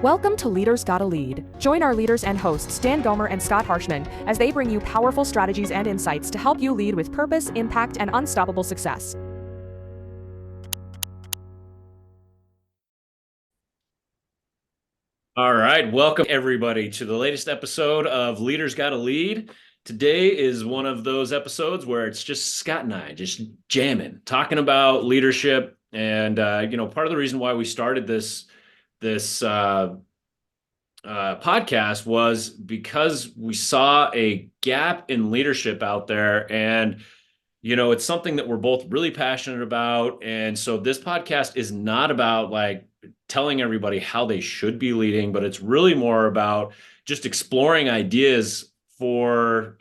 Welcome to Leaders Gotta Lead. Join our leaders and hosts, Gomer and Scott Harshman, as they bring you powerful strategies and insights to help you lead with purpose, impact, and unstoppable success. All right, welcome everybody to the latest episode of Leaders Gotta Lead. Today is one of those episodes where it's just Scott and I just jamming, talking about leadership. And part of the reason why we started this podcast was because we saw a gap in leadership out there, and it's something that we're both really passionate about. And so this podcast is not about like telling everybody how they should be leading, but it's really more about just exploring ideas for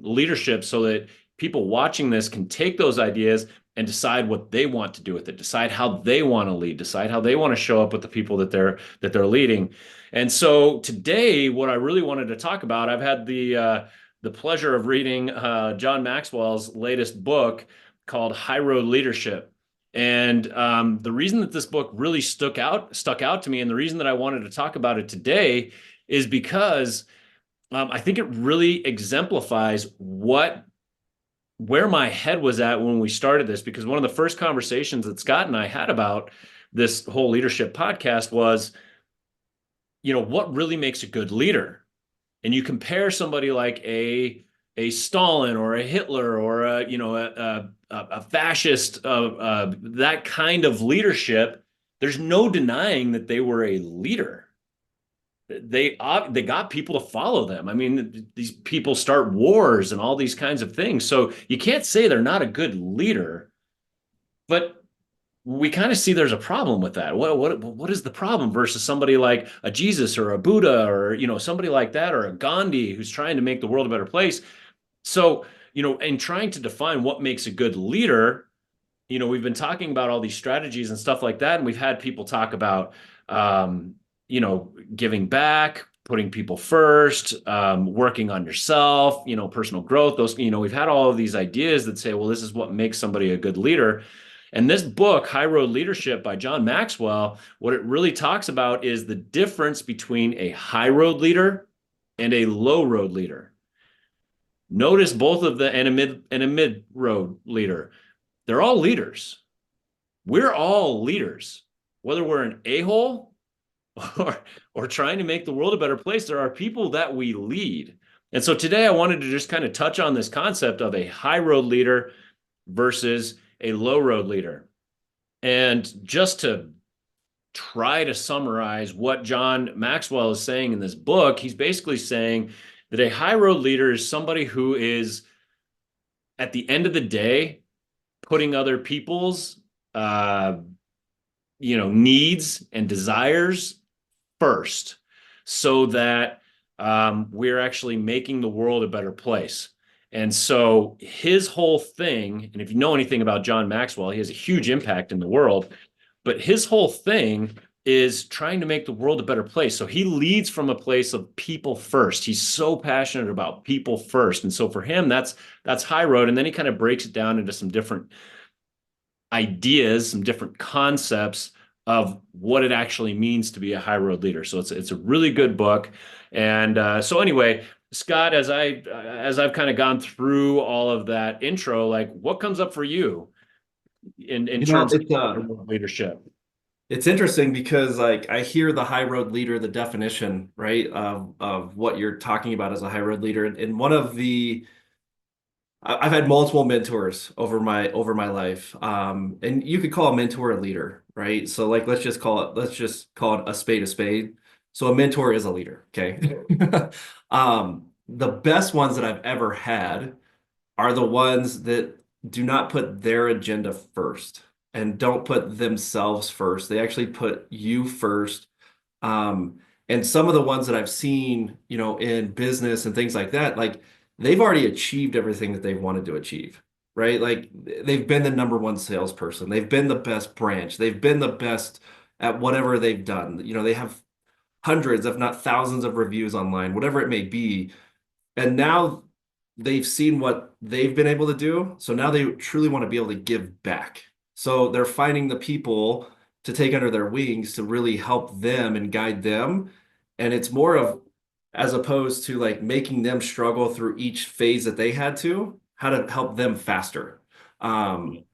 leadership so that people watching this can take those ideas and decide what they want to do with it, decide how they want to lead, decide how they want to show up with the people that they're leading. And so today, what I really wanted to talk about, I've had the pleasure of reading John Maxwell's latest book called High Road Leadership. And the reason that this book really stuck out to me, and the reason that I wanted to talk about it today, is because I think it really exemplifies where my head was at when we started this. Because one of the first conversations that Scott and I had about this whole leadership podcast was, what really makes a good leader? And you compare somebody like a Stalin or a Hitler or a fascist, that kind of leadership. There's no denying that they were a leader. They got people to follow them. I mean, these people start wars and all these kinds of things. So you can't say they're not a good leader, but we kind of see there's a problem with that. What is the problem versus somebody like a Jesus or a Buddha or somebody like that, or a Gandhi who's trying to make the world a better place? So in trying to define what makes a good leader, we've been talking about all these strategies and stuff like that, and we've had people talk about giving back, putting people first, working on yourself, personal growth. Those we've had all of these ideas that say, well, this is what makes somebody a good leader. And this book, High Road Leadership by John Maxwell, what it really talks about is the difference between a high road leader and a low road leader. Notice both of the and a mid road leader. They're all leaders. We're all leaders, whether we're an a-hole or trying to make the world a better place. There are people that we lead. And so today I wanted to just kind of touch on this concept of a high road leader versus a low road leader. And just to try to summarize what John Maxwell is saying in this book, he's basically saying that a high road leader is somebody who is, at the end of the day, putting other people's needs and desires first, so that we're actually making the world a better place. And so his whole thing, and if you know anything about John Maxwell, he has a huge impact in the world, but his whole thing is trying to make the world a better place. So he leads from a place of people first. He's so passionate about people first. And so for him, that's high road. And then he kind of breaks it down into some different ideas, some different concepts of what it actually means to be a high road leader. So it's a really good book. And so anyway, Scott, as I've kind of gone through all of that intro, like, what comes up for you in terms of leadership? It's interesting because, like, I hear the high road leader, the definition, right, of what you're talking about as a high road leader. And I've had multiple mentors over my life. And you could call a mentor a leader, right? So, like, let's just call it a spade a spade. So a mentor is a leader, okay? The best ones that I've ever had are the ones that do not put their agenda first and don't put themselves first. They actually put you first. And some of the ones that I've seen, in business and things like that, like, they've already achieved everything that they've wanted to achieve, right? Like, they've been the number one salesperson. They've been the best branch. They've been the best at whatever they've done. They have hundreds, if not thousands of reviews online, whatever it may be. And now they've seen what they've been able to do. So now they truly want to be able to give back. So they're finding the people to take under their wings to really help them and guide them. And it's more of, as opposed to like making them struggle through each phase that they had to, how to help them faster. Um,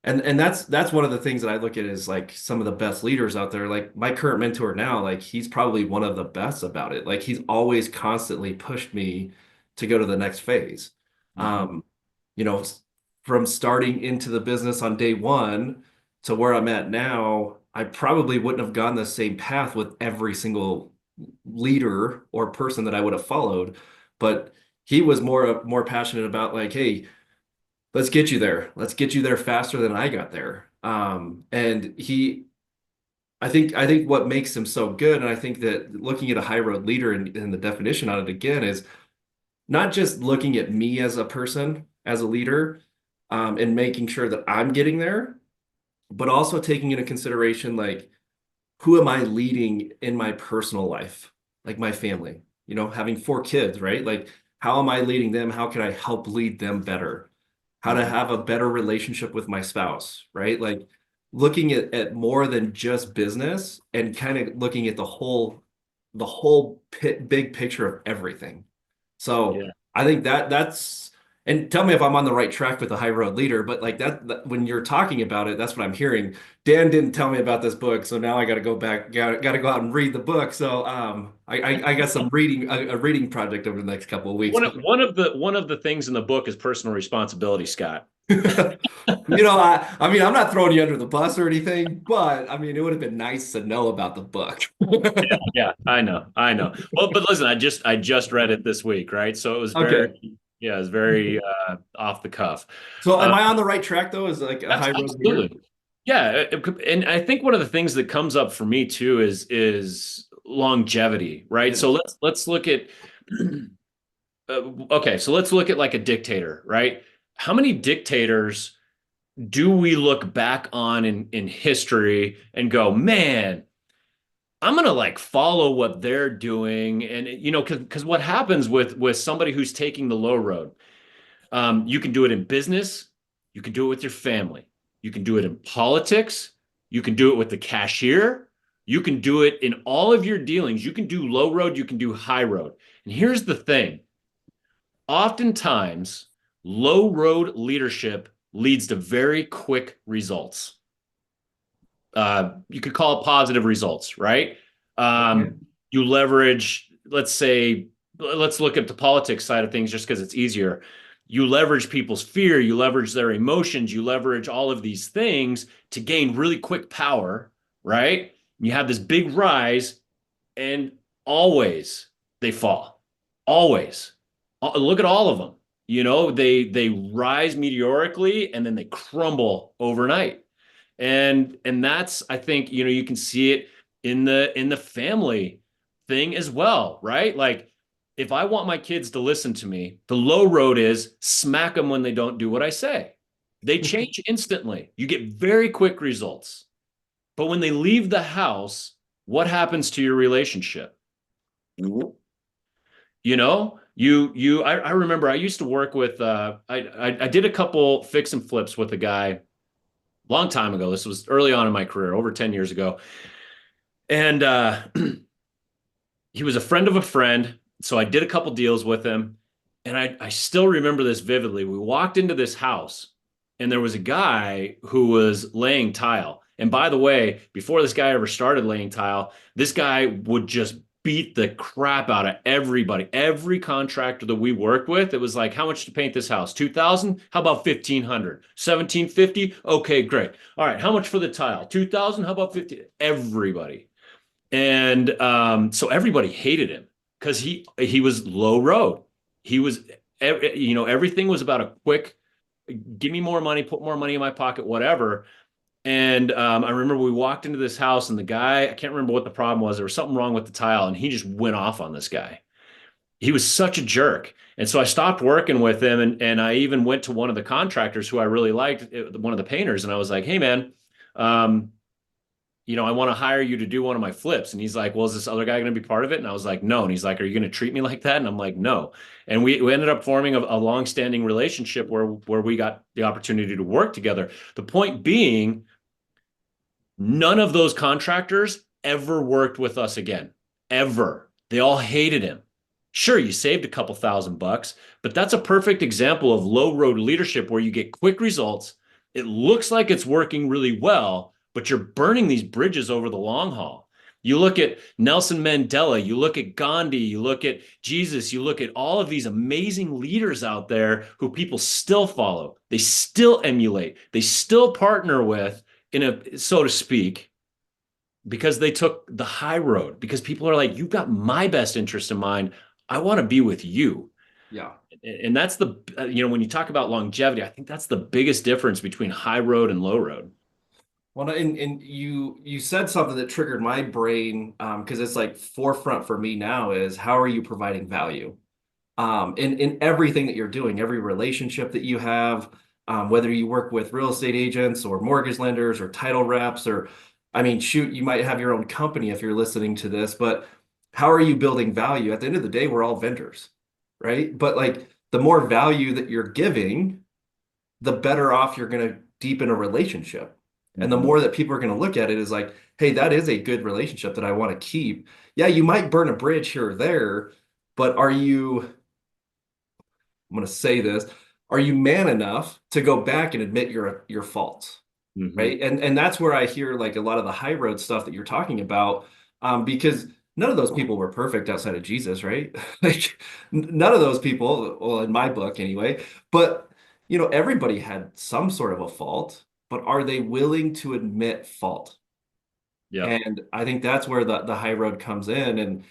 and that's one of the things that I look at is like some of the best leaders out there. Like my current mentor now, like he's probably one of the best about it. Like he's always constantly pushed me to go to the next phase. Mhm. Um, you know, from starting into the business on day one to where I'm at now, I probably wouldn't have gone the same path with every single leader or person that I would have followed. But he was more passionate about like, hey, let's get you there. Let's get you there faster than I got there. And I think what makes him so good, and I think that looking at a high road leader and the definition on it again is not just looking at me as a person, as a leader, and making sure that I'm getting there, but also taking into consideration like who am I leading in my personal life, like my family, having 4 kids, right? Like how am I leading them? How can I help lead them better? How to Mhm. have a better relationship with my spouse, right? Like looking at more than just business and kind of looking at the whole big picture of everything. So Yeah. I think that's, and tell me if I'm on the right track with the high road leader, but like when you're talking about it, that's what I'm hearing. Dan didn't tell me about this book, so now I got to go back, got to go out and read the book. So I got some reading a reading project over the next couple of weeks. One of the things in the book is personal responsibility, Scott. I mean, I'm not throwing you under the bus or anything, but I mean, it would have been nice to know about the book. Yeah, I know. Well, but listen, I just read it this week, right? So it was very, Okay. yeah, it was very off the cuff. So am Uh, I on the right track though? Is like a high road leader? Absolutely. Yeah, and I think one of the things that comes up for me too is longevity, right? So Yes. let's look at okay, so let's look at like a dictator, right? How many dictators do we look back on in history and go, man, I'm gonna like follow what they're doing, and because what happens with somebody who's taking the low road, you can do it in business, you can do it with your family, you can do it in politics, you can do it with the cashier, you can do it in all of your dealings. You can do low road, you can do high road. And here's the thing: oftentimes, low road leadership leads to very quick results. You could call it positive results, right? Okay. You leverage, let's say, let's look at the politics side of things just because it's easier. You leverage people's fear, you leverage their emotions, you leverage all of these things to gain really quick power, right? You have this big rise, and always they fall. Always. Look at all of them. They rise meteorically and then they crumble overnight. And that's, I think, you can see it in the family thing as well, right? Like if I want my kids to listen to me, the low road is smack them when they don't do what I say. They change instantly. You get very quick results. But when they leave the house, what happens to your relationship? I remember I used to work with I did a couple fix and flips with a guy long time ago. This was early on in my career, over 10 years ago. And he was a friend of a friend. So I did a couple deals with him. And I still remember this vividly. We walked into this house and there was a guy who was laying tile. And by the way, before this guy ever started laying tile, this guy would just beat the crap out of everybody. Every contractor that we worked with, it was like, how much to paint this house? 2,000? How about 1,500? 1,750? Okay, great. All right, how much for the tile? 2,000? How about 50? Everybody. And so everybody hated him because he was low road. He was, everything was about a quick, give me more money, put more money in my pocket, whatever. And I remember we walked into this house and the guy, I can't remember what the problem was. There was something wrong with the tile and he just went off on this guy. He was such a jerk. And so I stopped working with him and I even went to one of the contractors who I really liked, one of the painters, and I was like, hey, man, um, I want to hire you to do one of my flips. And he's like, well, is this other guy going to be part of it? And I was like, no. And he's like, are you going to treat me like that? And I'm like, no. And we ended up forming a long-standing relationship where we got the opportunity to work together. The point being, None of those contractors ever worked with us again, ever. They all hated him. Sure, you saved a couple $1,000, but that's a perfect example of low road leadership where you get quick results. It looks like it's working really well, but you're burning these bridges over the long haul. You look at Nelson Mandela, you look at Gandhi, you look at Jesus, you look at all of these amazing leaders out there who people still follow, they still emulate, they still partner with, in a so to speak, because they took the high road, because people are like, you've got my best interest in mind, I want to be with you. Yeah. And that's the when you talk about longevity, I think that's the biggest difference between high road and low road. Well, and you said something that triggered my brain, because it's like forefront for me now is how are you providing value in everything that you're doing, every relationship that you have, whether you work with real estate agents or mortgage lenders or title reps, or I mean, shoot, you might have your own company if you're listening to this, but how are you building value? At the end of the day, we're all vendors, right? But like the more value that you're giving, the better off you're going to deepen a relationship. And the Mhm. more that people are going to look at it is like, hey, that is a good relationship that I want to keep. Yeah, you might burn a bridge here or there, but I'm going to say this, are you man enough to go back and admit your faults? Mhm. Right. And that's where I hear like a lot of the high road stuff that you're talking about, because none of those people were perfect outside of Jesus, right? Like none of those people, well, in my book anyway, but everybody had some sort of a fault, but are they willing to admit fault? Yep. And I think that's where the high road comes in. And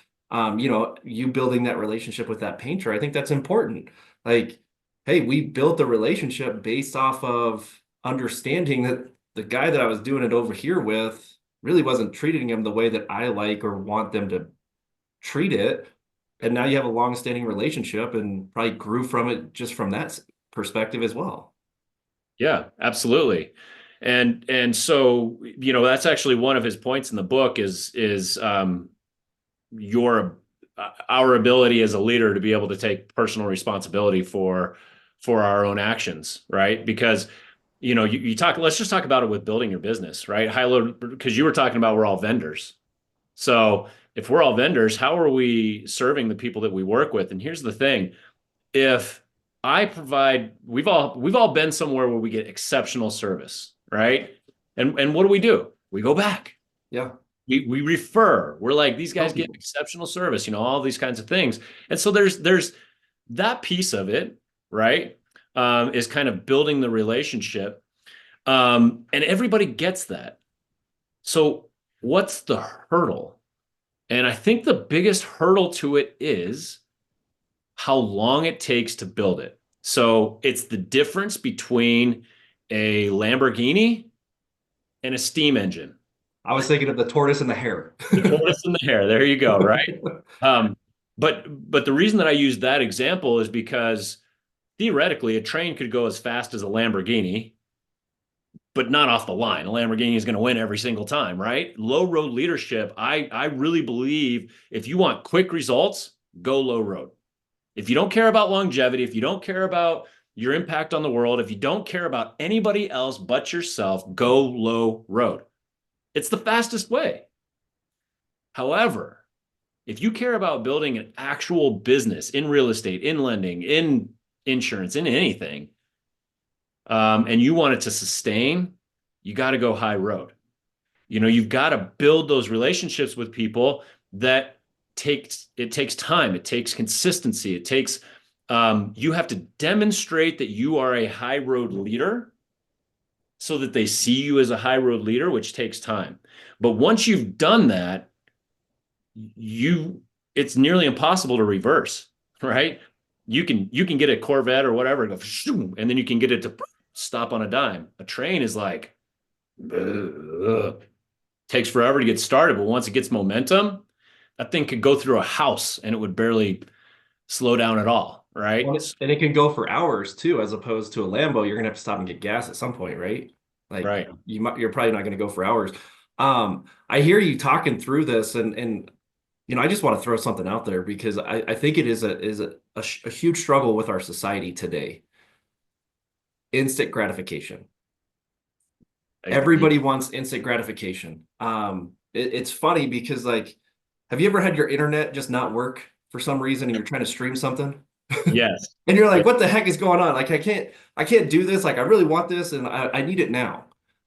you building that relationship with that painter, I think that's important. Like, hey, we built the relationship based off of understanding that the guy that I was doing it over here with really wasn't treating him the way that I like or want them to treat it. And now you have a long-standing relationship and probably grew from it just from that perspective as well. Yeah, absolutely. And so, that's actually one of his points in the book is your our ability as a leader to be able to take personal responsibility for our own actions, right? Because you talk, let's just talk about it with building your business, right? High load, because you were talking about we're all vendors. So if we're all vendors, how are we serving the people that we work with? And here's the thing, if I provide, we've all been somewhere where we get exceptional service, right? And what do? We go back. Yeah. We refer. We're like, these Tell guys get people. exceptional service, all these kinds of things. And so there's that piece of it, right? Is kind of building the relationship. And everybody gets that. So what's the hurdle? And I think the biggest hurdle to it is how long it takes to build it. So it's the difference between a Lamborghini and a steam engine. I was thinking of the tortoise and the hare. The tortoise and the hare. There you go, right? Um, but the reason that I use that example is because theoretically a train could go as fast as a Lamborghini, but not off the line. A Lamborghini is going to win every single time, right? Low road leadership. I really believe if you want quick results, go low road. If you don't care about longevity, if you don't care about your impact on the world, if you don't care about anybody else but yourself, go low road. It's the fastest way. However, if you care about building an actual business in real estate, in lending, in insurance, in anything, and you want it to sustain, you got to go high road. You've got to build those relationships with people that takes time, it takes consistency, it takes you have to demonstrate that you are a high road leader so that they see you as a high road leader, which takes time. But once you've done that, you it's nearly impossible to reverse, right? You can get a Corvette or whatever and go, and then you can get it to stop on a dime. A train is like, takes forever to get started, but once it gets momentum, that thing could go through a house and it would barely slow down at all, right? Well, and it can go for hours too, as opposed to a Lambo. You're gonna have to stop and get gas at some point, right? Like Right. you're probably not gonna go for hours. I hear you talking through this, and I just want to throw something out there because I think it is a huge struggle with our society today. Instant gratification. Everybody wants instant gratification. It's funny because like, have you ever had your internet just not work for some reason and you're trying to stream something? Yes. And you're Yeah. like, what the heck is going on? Like, I can't do this. Like, I really want this and I need it now.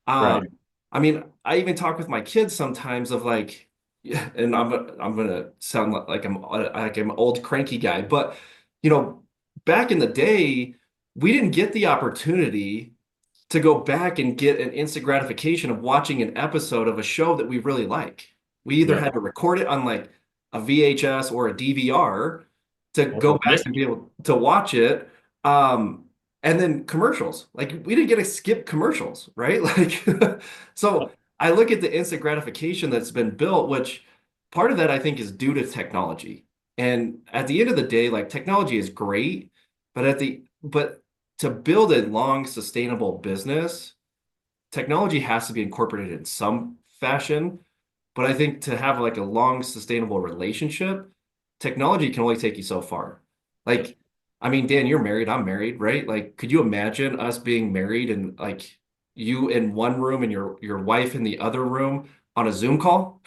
Right. I mean, I even talk with my kids sometimes of like, yeah, and I'm gonna sound like I'm an old cranky guy, but you know, back in the day, we didn't get the opportunity to go back and get an instant gratification of watching an episode of a show that we really like. We either Yeah. had to record it on like a VHS or a DVR to Or go back miss and be able to watch it. Um, and then commercials. Like we didn't get to skip commercials, right? Like so I look at the instant gratification that's been built, which part of that I think is due to technology. And at the end of the day, like technology is great, but to build a long sustainable business, technology has to be incorporated in some fashion. But I think to have like a long sustainable relationship, technology can only take you so far. Yep. Like, I mean, Dan, you're married, I'm married, right? Like, could you imagine us being married and like you in one room and your wife in the other room on a Zoom call?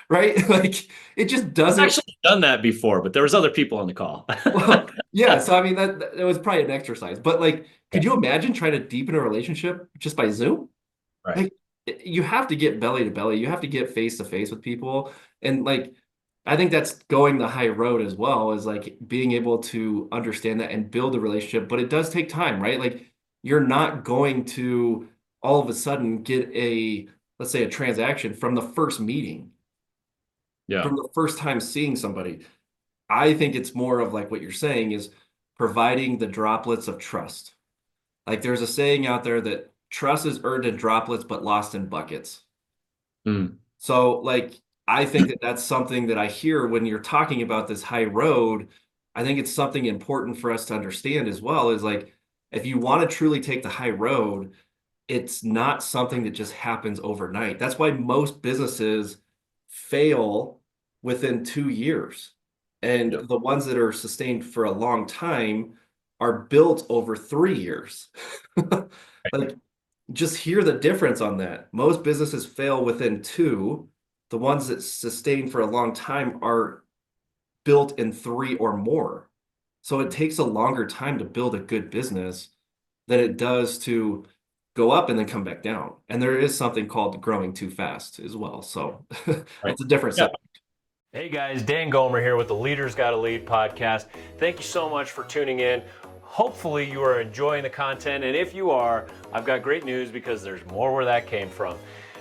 Right? Like it just I've doesn't. actually done that before, but there was other people on the call. Well, yeah, so I mean that was probably an exercise. But like, Yeah. could you imagine trying to deepen a relationship just by Zoom? Right. Like you have to get belly to belly. You have to get face to face with people. And like I think that's going the high road as well, is like being able to understand that and build a relationship. But it does take time, right? Like you're not going to all of a sudden get a, let's say, a transaction from the first meeting, Yeah. from the first time seeing somebody. I think it's more of like what you're saying is providing the droplets of trust. Like there's a saying out there that trust is earned in droplets but lost in buckets. Mm. So like I think that that's something that I hear when you're talking about this high road. I think it's something important for us to understand as well is like if you want to truly take the high road, it's not something that just happens overnight. That's why most businesses fail within 2 years. And Yeah. the ones that are sustained for a long time are built over 3 years. Like, just hear the difference on that. Most businesses fail within two. The ones that sustain for a long time are built in three or more. So it takes a longer time to build a good business than it does to go up and then come back down. And there is something called growing too fast as well. So Right. that's a different Yeah. subject. Hey guys, Dan Gomer here with the Leaders Gotta Lead podcast. Thank you so much for tuning in. Hopefully you are enjoying the content, and if you are, I've got great news because there's more where that came from.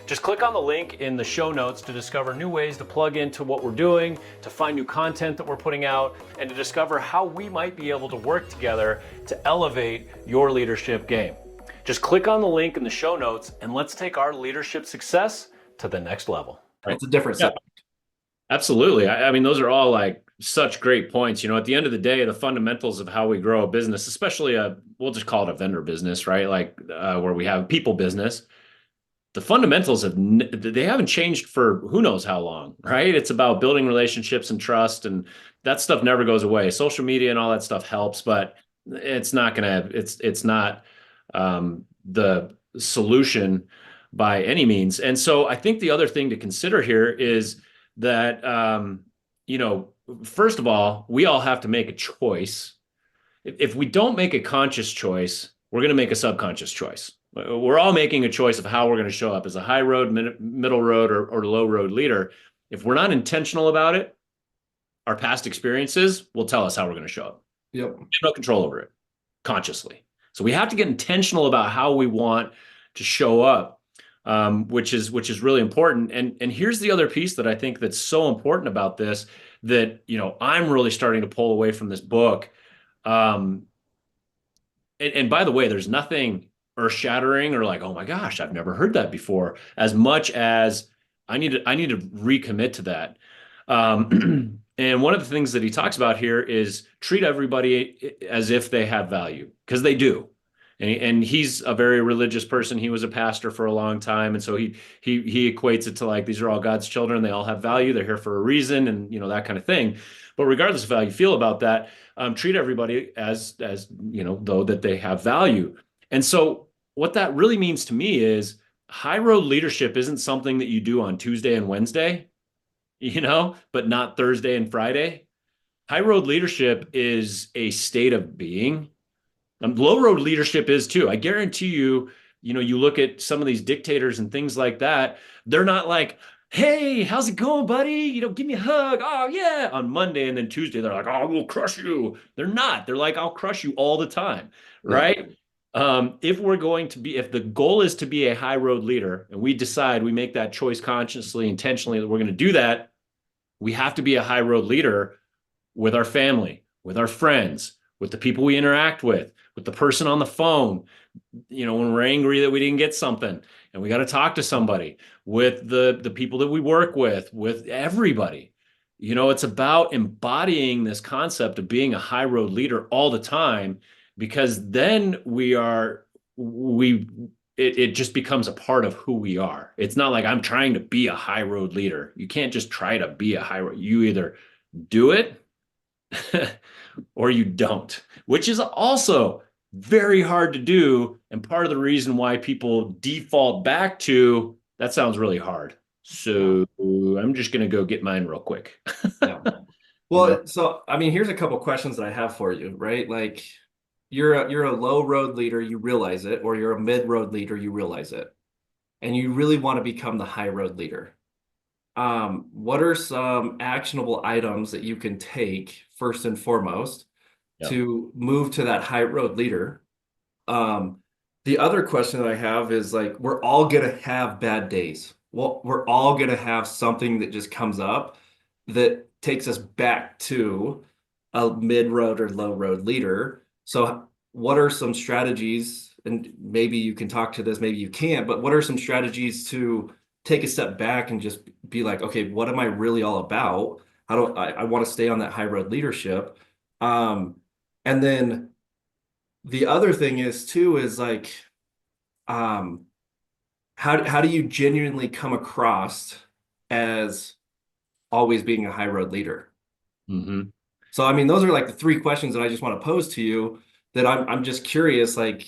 Just click on the link in the show notes to discover new ways to plug into what we're doing, to find new content that we're putting out, and to discover how we might be able to work together to elevate your leadership game. Just click on the link in the show notes and let's take our leadership success to the next level. That's a different Yeah. subject. Absolutely. I mean, those are all like such great points. You know, at the end of the day, the fundamentals of how we grow a business, especially we'll just call it a vendor business, right? Like where we have people business, the fundamentals they haven't changed for who knows how long, right? It's about building relationships and trust, and that stuff never goes away. Social media and all that stuff helps, but it's not the solution by any means. And so I think the other thing to consider here is that you know, first of all, we all have to make a choice. If we don't make a conscious choice, we're going to make a subconscious choice. We're all making a choice of how we're going to show up as a high road, middle road, or low road leader. If we're not intentional about it, our past experiences will tell us how we're going to show up. Yep. We have no control over it consciously. So we have to get intentional about how we want to show up, which is really important. And here's the other piece that I think that's so important about this, that I'm really starting to pull away from this book. And by the way, there's nothing earth-shattering or like, oh my gosh, I've never heard that before, as much as I need to recommit to that. And one of the things that he talks about here is treat everybody as if they have value, because they do. And he's a very religious person. He was a pastor for a long time, and so he equates it to like, these are all God's children. They all have value. They're here for a reason, and that kind of thing. But regardless of how you feel about that, treat everybody as though that they have value. And so what that really means to me is high road leadership isn't something that you do on Tuesday and Wednesday, but not Thursday and Friday. High road leadership is a state of being. Low road leadership is too. I guarantee you, you look at some of these dictators and things like that, they're not like, hey, how's it going, buddy? Give me a hug. Oh, yeah. On Monday and then Tuesday, they're like, oh, we'll crush you. They're not. They're like, I'll crush you all the time. Yeah. Right. If the goal is to be a high road leader and we make that choice consciously, intentionally that we're going to do that, we have to be a high road leader with our family, with our friends, with the people we interact with the person on the phone, when we're angry that we didn't get something and we got to talk to somebody, with the people that we work with everybody. It's about embodying this concept of being a high road leader all the time, because then it just becomes a part of who we are. It's not like I'm trying to be a high road leader. You can't just try to be a high road. You either do it or you don't, which is also very hard to do. And part of the reason why people default back to that sounds really hard. Yeah. So I'm just going to go get mine real quick. Yeah. You know? Well, so I mean, here's a couple questions that I have for you, right? Like you're a low road leader, you realize it, or you're a mid road leader, you realize it, and you really want to become the high road leader. What are some actionable items that you can take first and foremost Yeah. to move to that high road leader? Um, the other question that I have is like, we're all gonna have bad days. Well, we're all gonna have something that just comes up that takes us back to a mid-road or low-road leader. So what are some strategies, and maybe you can talk to this, maybe you can't, but what are some strategies to take a step back and just be like, okay, what am I really all about? How do I want to stay on that high road leadership? And then the other thing is too is like, um, how do you genuinely come across as always being a high road leader? Mm-hmm. So I mean, those are like the three questions that I just want to pose to you that I'm just curious, like,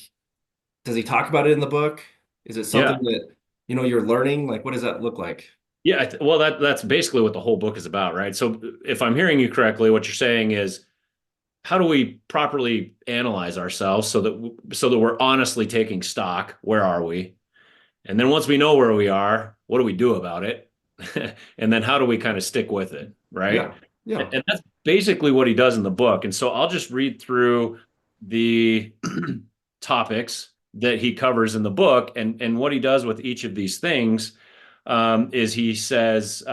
does he talk about it in the book? Is it Yeah. something that, you're learning? Like, what does that look like? Yeah. Well, that's basically what the whole book is about, right? So if I'm hearing you correctly, what you're saying is, how do we properly analyze ourselves so that we're honestly taking stock? Where are we? And then once we know where we are, what do we do about it? And then how do we kind of stick with it, right? Yeah. Yeah. And that's basically what he does in the book. And so I'll just read through the topics that he covers in the book, and what he does with each of these things is he says,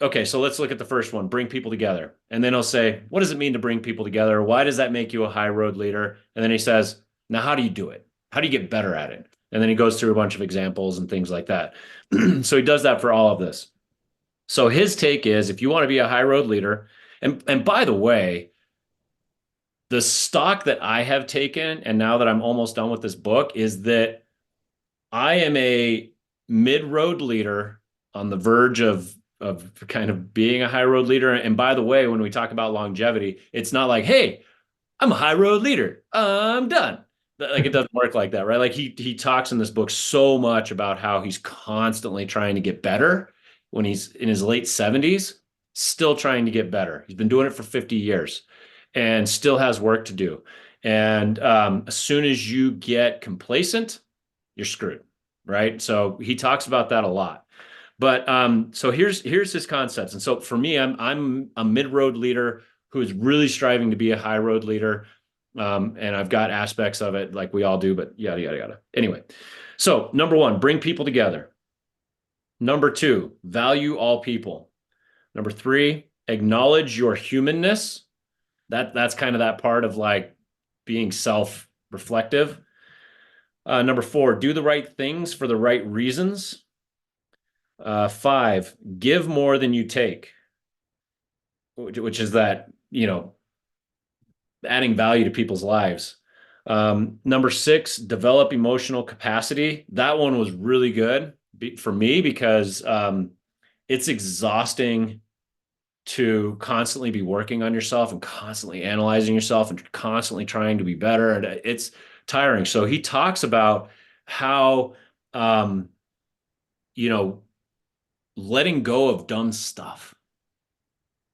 okay, so let's look at the first one, bring people together. And then he'll say, what does it mean to bring people together? Why does that make you a high road leader? And then he says, now how do you do it? How do you get better at it? And then he goes through a bunch of examples and things like that. So he does that for all of this. So his take is, if you want to be a high road leader, and by the way, the stock that I have taken, and now that I'm almost done with this book, is that I am a mid-road leader on the verge of kind of being a high road leader. And by the way, when we talk about longevity, it's not like, hey, I'm a high road leader, I'm done. Like, it doesn't work like that, right? Like, he talks in this book so much about how he's constantly trying to get better when he's in his late 70s, still trying to get better. He's been doing it for 50 years and still has work to do. And as soon as you get complacent, you're screwed, right? So he talks about that a lot. But so here's his concepts. And so for me, I'm a mid-road leader who is really striving to be a high road leader. And I've got aspects of it like we all do, but yada, yada, yada. Anyway, so number one, bring people together. Number two, value all people. Number three, acknowledge your humanness. That's kind of that part of like being self-reflective. Number four, do the right things for the right reasons. Five, give more than you take, which is that, adding value to people's lives. Number six, develop emotional capacity. That one was really good for me because it's exhausting to constantly be working on yourself and constantly analyzing yourself and constantly trying to be better. And tiring. So he talks about how, um, you know, letting go of dumb stuff.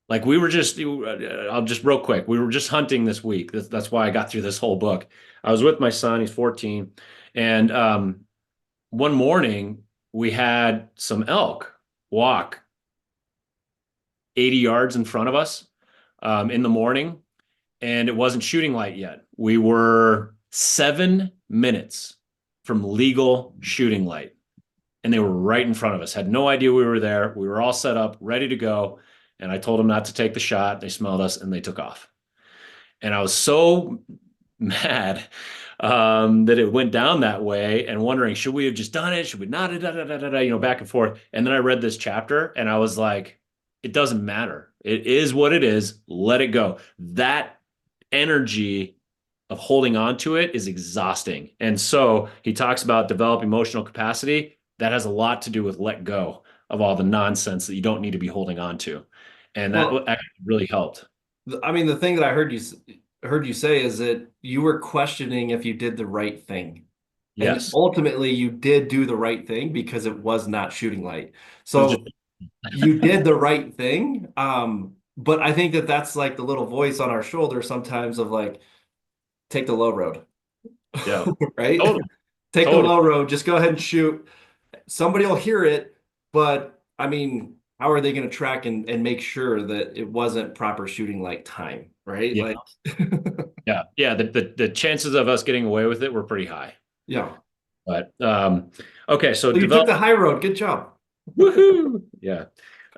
Like we were just, I'll just real quick. We were just hunting this week. That's why I got through this whole book. I was with my son. He's 14, and one morning we had some elk walk 80 yards in front of us in the morning, and it wasn't shooting light yet. We were 7 minutes from legal shooting light, and they were right in front of us. Had no idea we were there. We were all set up, ready to go. And I told them not to take the shot. They smelled us and they took off. And I was so mad that it went down that way and wondering, should we have just done it? Should we not? Back and forth. And then I read this chapter and I was like, it doesn't matter. It is what it is. Let it go. That energy of holding on to it is exhausting. And so he talks about develop emotional capacity. That has a lot to do with let go of all the nonsense that you don't need to be holding on to. And that Well, actually really helped. I mean, the thing that I heard you say is that you were questioning if you did the right thing. And Yes. ultimately you did do the right thing because it was not shooting light. It was just, So you did the right thing. But I think that that's like the little voice on our shoulder sometimes of like, take the low road, yeah, right? totally, Take the totally. low road, just go ahead and shoot. Somebody will hear it, but I mean, how are they going to track and make sure that it wasn't proper shooting light time, right? Yeah. Like, Yeah. The chances of us getting away with it were pretty high. yeah. But okay, so So you took develop the high road. Good job. woohoo. Yeah.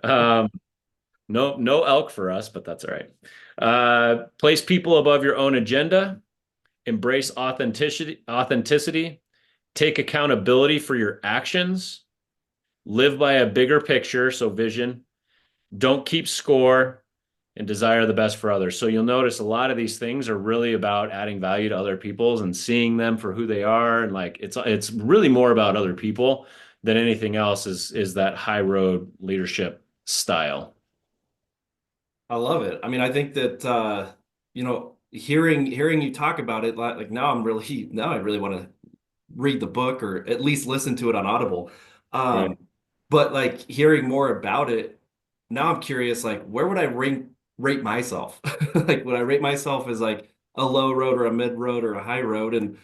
Um, no elk for us, but that's all right. Place people above your own agenda, embrace authenticity, take accountability for your actions, live by a bigger picture, so vision, don't keep score, and desire the best for others. So you'll notice a lot of these things are really about adding value to other people's and seeing them for who they are. And like it's really more about other people than anything else is that high road leadership style. I love it. I mean, I think that hearing you talk about it, like now I really want to read the book or at least listen to it on Audible. Right. But like hearing more about it, now I'm curious, like where would I rate myself? Like would I rate myself as like a low road or a mid road or a high road? And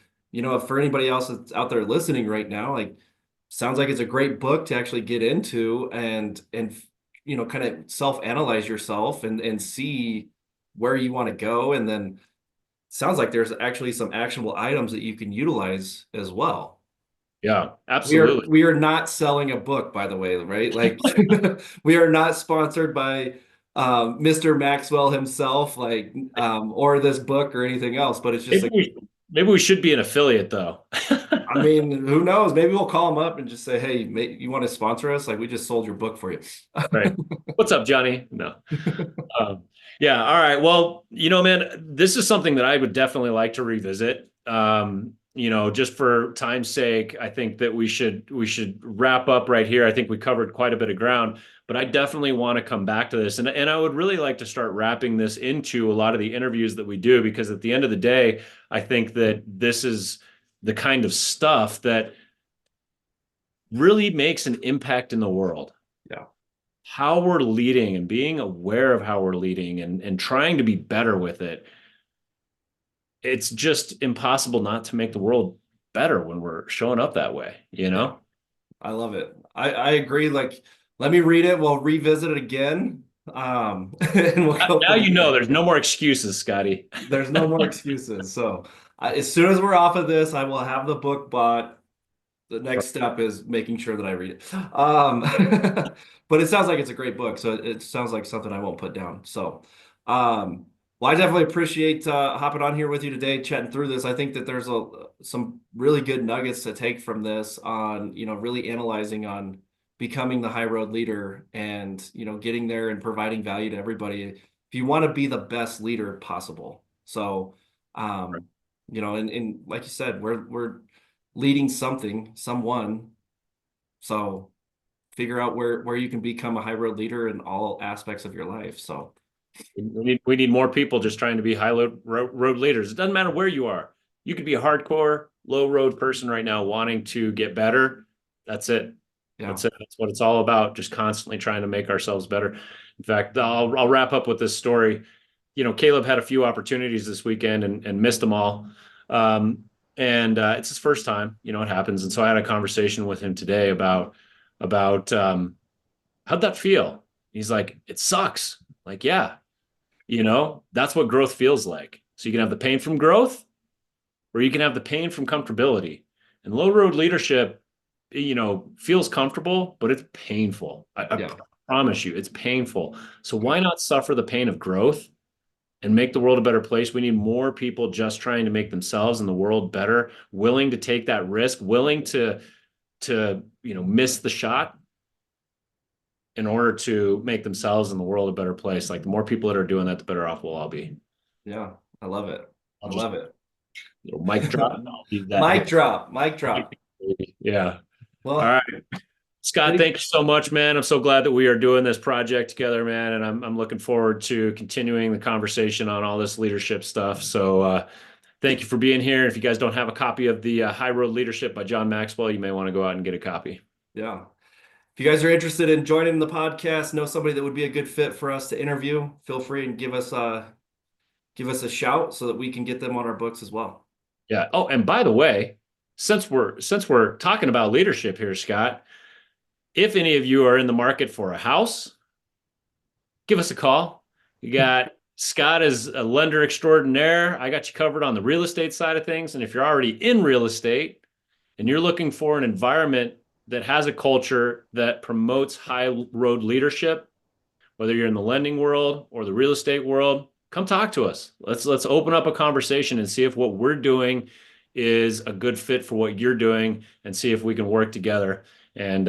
for anybody else that's out there listening right now, like sounds like it's a great book to actually get into and kind of self-analyze yourself and see where you want to go. And then sounds like there's actually some actionable items that you can utilize as well. Yeah, We are absolutely. we are not selling a book, by the way, right? Like we are not sponsored by Mr. Maxwell himself, like or this book or anything else. But it's just Maybe like, maybe we should be an affiliate though. I mean, who knows? Maybe we'll call him up and just say, "Hey, mate, you want to sponsor us? Like we just sold your book for you." Right. What's up, Johnny? No. Um, yeah. All right. Well, man, this is something that I would definitely like to revisit. Just for time's sake, I think that we should wrap up right here. I think we covered quite a bit of ground, but I definitely want to come back to this, and I would really like to start wrapping this into a lot of the interviews that we do, because at the end of the day, I think that this is the kind of stuff that really makes an impact in the world. Yeah. How we're leading and being aware of how we're leading and trying to be better with it. It's just impossible not to make the world better when we're showing up that way, you Yeah. know? I love it. I agree. Like, let me read it. We'll revisit it again. And we'll go Now from you know there. there's no more excuses, Scotty. There's no more excuses. So, as soon as we're off of this, I will have the book bought. The next step is making sure that I read it. But it sounds like it's a great book. So it sounds like something I won't put down. So, well, I definitely appreciate hopping on here with you today, chatting through this. I think that there's some really good nuggets to take from this on, really analyzing on becoming the high road leader and, getting there and providing value to everybody if you want to be the best leader possible. So, and like you said, we're leading someone. So figure out where you can become a high road leader in all aspects of your life. We need more people just trying to be high road leaders. It doesn't matter where you are. You could be a hardcore low road person right now wanting to get better. That's it. Yeah. That's it. That's what it's all about. Just constantly trying to make ourselves better. In fact, I'll wrap up with this story. Caleb had a few opportunities this weekend and missed them all. It's his first time, it happens. And so I had a conversation with him today about how'd that feel? He's like, it sucks. Like, yeah, that's what growth feels like. So you can have the pain from growth, or you can have the pain from comfortability. And low road leadership, feels comfortable, but it's painful. I promise you, it's painful. So why not suffer the pain of growth and make the world a better place? We need more people just trying to make themselves and the world better, willing to take that risk, willing to miss the shot in order to make themselves and the world a better place. Like, the more people that are doing that, the better off we'll all be. Yeah, I love it. I love it. Little mic drop. Mic drop. Mic drop. Yeah. Well, all right. Scott, thank you so much, man. I'm so glad that we are doing this project together, man. And I'm looking forward to continuing the conversation on all this leadership stuff. So thank you for being here. If you guys don't have a copy of the High Road Leadership by John Maxwell, you may want to go out and get a copy. Yeah. If you guys are interested in joining the podcast, know somebody that would be a good fit for us to interview, feel free and give us a shout so that we can get them on our books as well. Yeah. Oh, and by the way, since we're talking about leadership here, Scott, if any of you are in the market for a house, give us a call. You got Scott is a lender extraordinaire. I got you covered on the real estate side of things. And if you're already in real estate and you're looking for an environment that has a culture that promotes high road leadership, whether you're in the lending world or the real estate world, come talk to us. Let's open up a conversation and see if what we're doing is a good fit for what you're doing, and see if we can work together and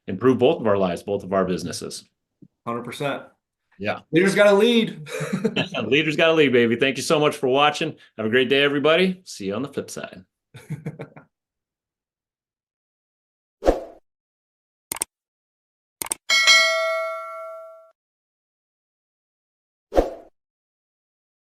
improve both of our lives, both of our businesses. 100%. Yeah. Leaders got to lead. Leaders got to lead, baby. Thank you so much for watching. Have a great day, everybody. See you on the flip side.